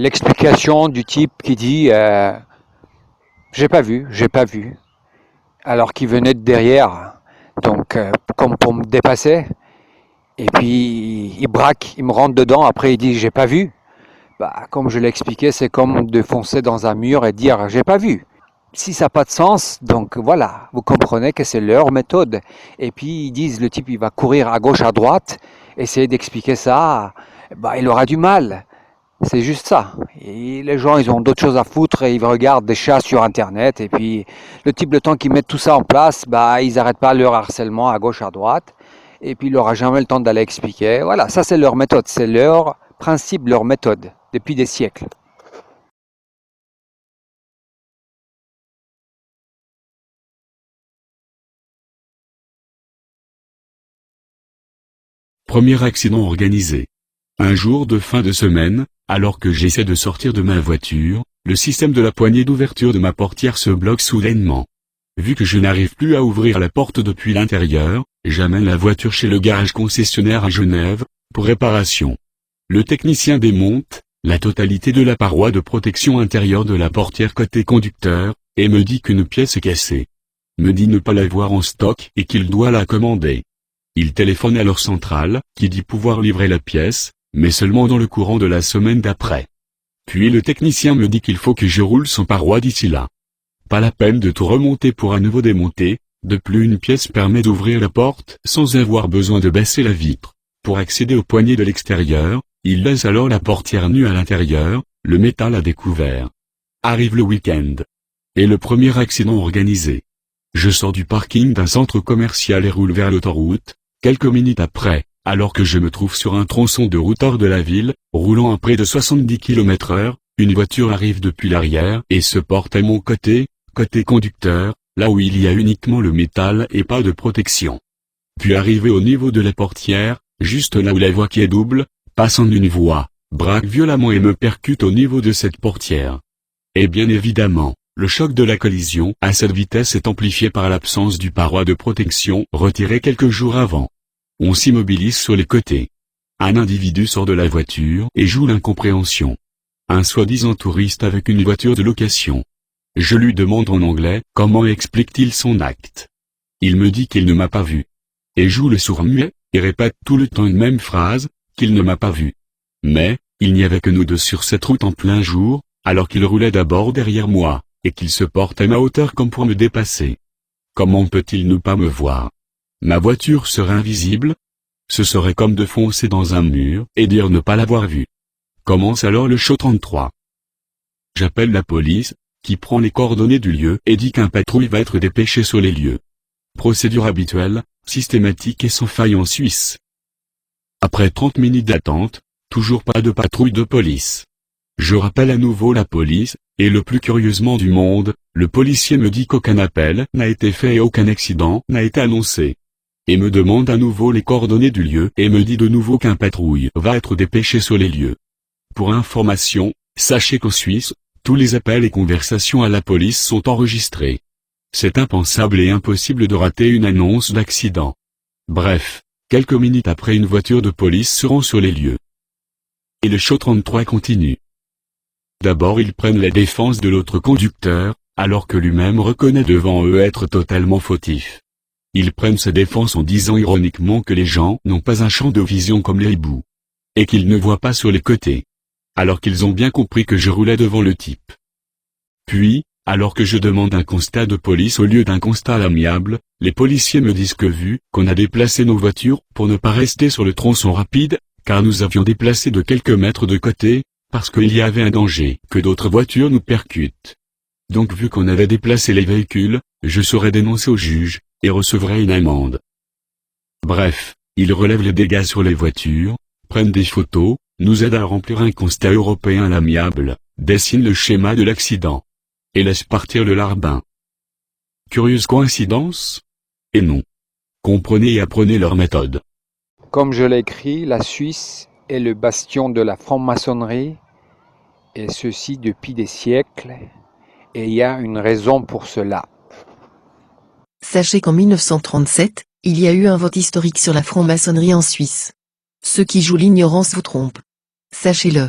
l'explication du type qui dit j'ai pas vu, alors qu'il venait de derrière, donc comme pour me dépasser, et puis il braque, il me rentre dedans, après il dit j'ai pas vu. Bah, comme je l'ai expliqué, c'est comme de foncer dans un mur et dire j'ai pas vu. Si ça n'a pas de sens, donc voilà, vous comprenez que c'est leur méthode. Et puis ils disent, le type il va courir à gauche, à droite, essayer d'expliquer ça, bah, il aura du mal. C'est juste ça. Et les gens, ils ont d'autres choses à foutre et ils regardent des chats sur Internet. Et puis le type, le temps qu'ils mettent tout ça en place, bah, ils n'arrêtent pas leur harcèlement à gauche, à droite. Et puis il n'aura jamais le temps d'aller expliquer. Voilà, ça c'est leur méthode, c'est leur principe, leur méthode, depuis des siècles. Premier accident organisé. Un jour de fin de semaine, alors que j'essaie de sortir de ma voiture, le système de la poignée d'ouverture de ma portière se bloque soudainement. Vu que je n'arrive plus à ouvrir la porte depuis l'intérieur, j'amène la voiture chez le garage concessionnaire à Genève, pour réparation. Le technicien démonte la totalité de la paroi de protection intérieure de la portière côté conducteur, et me dit qu'une pièce est cassée. Me dit ne pas l'avoir en stock et qu'il doit la commander. Il téléphone à leur centrale, qui dit pouvoir livrer la pièce, mais seulement dans le courant de la semaine d'après. Puis le technicien me dit qu'il faut que je roule sans paroi d'ici là. Pas la peine de tout remonter pour à nouveau démonter, de plus une pièce permet d'ouvrir la porte sans avoir besoin de baisser la vitre. Pour accéder au poignet de l'extérieur, il laisse alors la portière nue à l'intérieur, le métal à découvert. Arrive le week-end. Et le premier accident organisé. Je sors du parking d'un centre commercial et roule vers l'autoroute. Quelques minutes après, alors que je me trouve sur un tronçon de route hors de la ville, roulant à près de 70 km/h, une voiture arrive depuis l'arrière et se porte à mon côté conducteur, là où il y a uniquement le métal et pas de protection. Puis arrivé au niveau de la portière, juste là où la voie qui est double, passe en une voie, braque violemment et me percute au niveau de cette portière. Et bien évidemment, le choc de la collision à cette vitesse est amplifié par l'absence du paroi de protection retiré quelques jours avant. On s'immobilise sur les côtés. Un individu sort de la voiture et joue l'incompréhension. Un soi-disant touriste avec une voiture de location. Je lui demande en anglais comment explique-t-il son acte. Il me dit qu'il ne m'a pas vu. Et joue le sourd-muet, et répète tout le temps une même phrase, qu'il ne m'a pas vu. Mais, il n'y avait que nous deux sur cette route en plein jour, alors qu'il roulait d'abord derrière moi, et qu'il se porte à ma hauteur comme pour me dépasser. Comment peut-il ne pas me voir? Ma voiture serait invisible? Ce serait comme de foncer dans un mur et dire ne pas l'avoir vu. Commence alors le show 33. J'appelle la police, qui prend les coordonnées du lieu et dit qu'un patrouille va être dépêché sur les lieux. Procédure habituelle, systématique et sans faille en Suisse. Après 30 minutes d'attente, toujours pas de patrouille de police. Je rappelle à nouveau la police, et le plus curieusement du monde, le policier me dit qu'aucun appel n'a été fait et aucun accident n'a été annoncé. Et me demande à nouveau les coordonnées du lieu et me dit de nouveau qu'un patrouille va être dépêché sur les lieux. Pour information, sachez qu'en Suisse, tous les appels et conversations à la police sont enregistrés. C'est impensable et impossible de rater une annonce d'accident. Bref, quelques minutes après une voiture de police se rend sur les lieux. Et le show 33 continue. D'abord ils prennent la défense de l'autre conducteur, alors que lui-même reconnaît devant eux être totalement fautif. Ils prennent sa défense en disant ironiquement que les gens n'ont pas un champ de vision comme les hiboux. Et qu'ils ne voient pas sur les côtés. Alors qu'ils ont bien compris que je roulais devant le type. Puis, alors que je demande un constat de police au lieu d'un constat amiable, les policiers me disent que vu qu'on a déplacé nos voitures pour ne pas rester sur le tronçon rapide, car nous avions déplacé de quelques mètres de côté, parce qu'il y avait un danger que d'autres voitures nous percutent. Donc vu qu'on avait déplacé les véhicules, je serais dénoncé au juge, et recevrais une amende. Bref, ils relèvent les dégâts sur les voitures, prennent des photos, nous aident à remplir un constat européen à l'amiable, dessinent le schéma de l'accident, et laissent partir le larbin. Curieuse coïncidence? Et non. Comprenez et apprenez leur méthode. Comme je l'ai écrit, la Suisse est le bastion de la franc-maçonnerie, et ceci depuis des siècles, et il y a une raison pour cela. Sachez qu'en 1937, il y a eu un vote historique sur la franc-maçonnerie en Suisse. Ceux qui jouent l'ignorance vous trompent. Sachez-le.